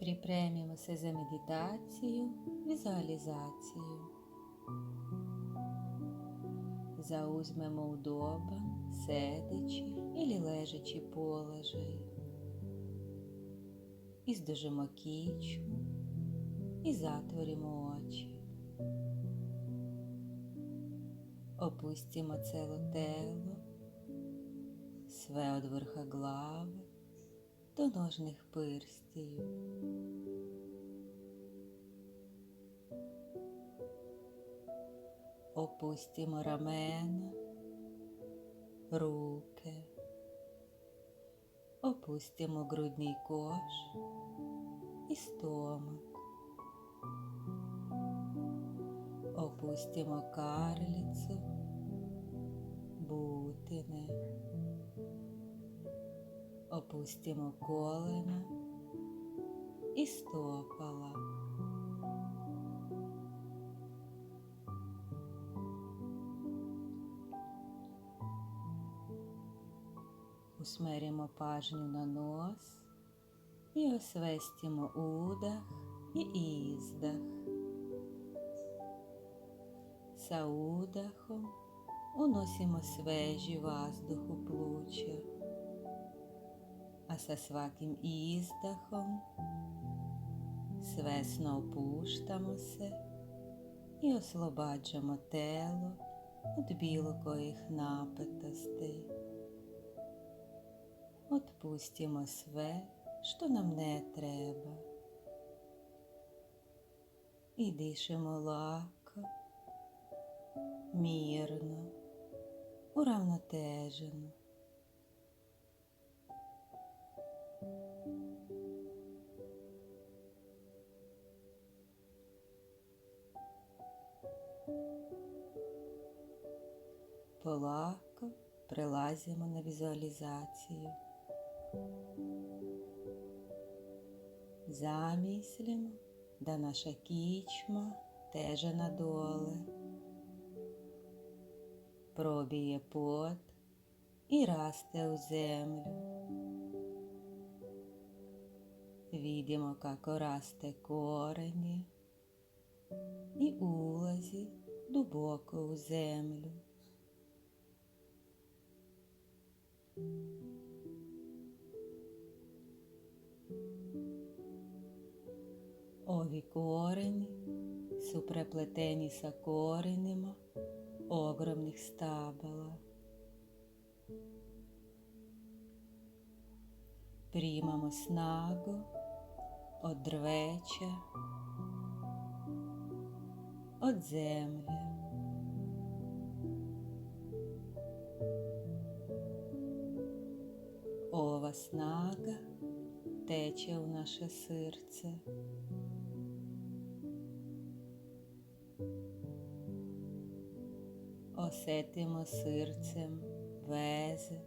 Pripremimo se za meditaciju, vizualizaciju. Zauzmemo udoban, sedeći ili ležeći položaj. Izdržimo kičmu i zatvorimo oči. Opustimo celo telo, sve od vrha glave do nožnih prstiju. Opustimo ramena, ruke, opustimo grudni koš i stomak. Opustimo karlicu, butine. Opustimo kolena i stopala. Usmerimo pažnju na nos i osvestimo udah i izdah. Sa udahom unosimo sveži vazduh u pluća, a sa svakim izdahom svesno opuštamo se i oslobađamo telo od bilo kojih napetosti. Otpustimo sve što nam ne treba i dišemo lako, mirno, uravnoteženo. Polako prelazimo na vizualizaciju. Zamislimo da naša kičma teže na dole, probije pod i raste u zemlju. Vidimo kako raste korenje i ulazi duboko u zemlju. Ovi koreni su prepleteni sa korenima ogromnih stabala. Primamo snagu od drveća, od zemlje. Ova snaga teče u naše srce. Osjetimo srcem veze,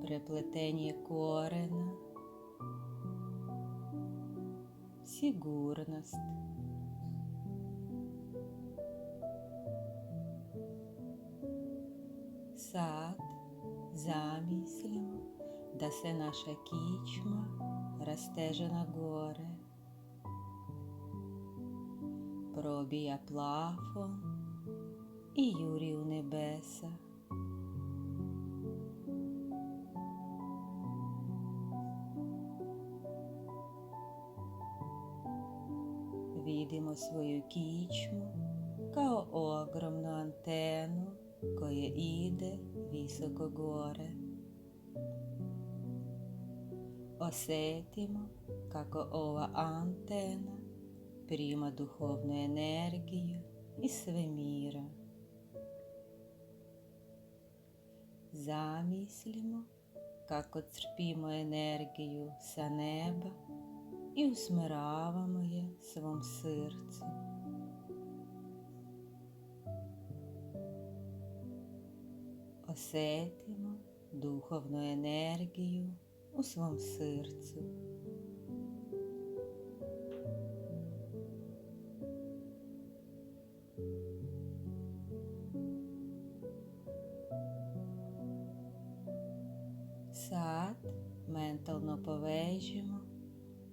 prepletenje korena, sigurnost. Sad zamislimo da se naša kičma rasteže na gore, probija plafon i juri u nebesa. Vidimo svoju kičmu kao ogromnu antenu koja ide visoko gore. Osjetimo kako ova antena prima duhovnu energiju iz svemira. Zamislimo kako crpimo energiju sa neba i usmeravamo je svom srcu. Osjetimo duhovnu energiju u svom srcu. Sad mentalno povežimo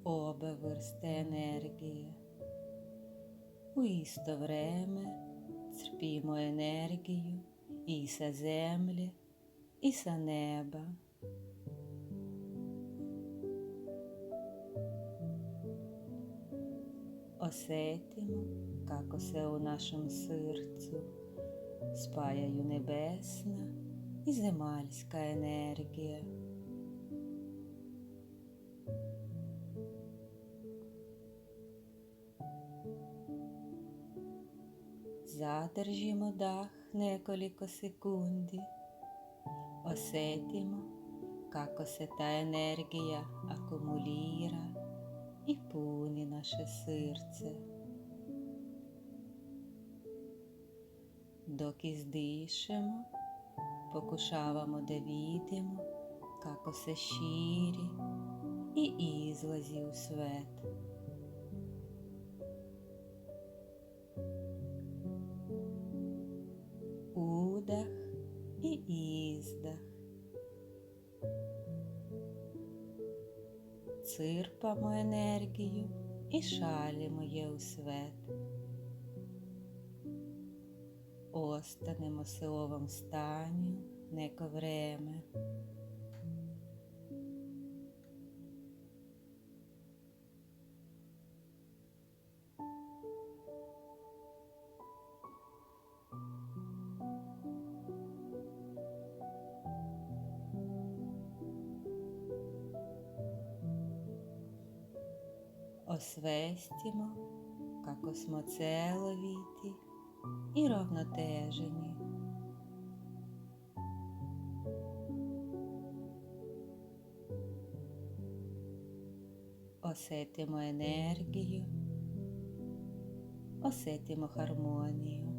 obe vrste energije. U isto vreme crpimo energiju i sa zemlje i sa neba. Osjetimo kako se u našem srcu spajaju nebesna i zemaljska energija. Zadržimo dah nekoliko sekundi. Osjetimo kako se ta energija akumulira i puni naše srce. Dok izdišemo, pokušavamo da vidimo kako se širi i izlazi u svet. Udah i izdah. Crpamo energiju i šaljemo je u svet. Ostanemo se u ovom stanju neko vreme. Osvestimo kako smo celoviti i ravnoteženi. Osjetimo energiju, osjetimo harmoniju.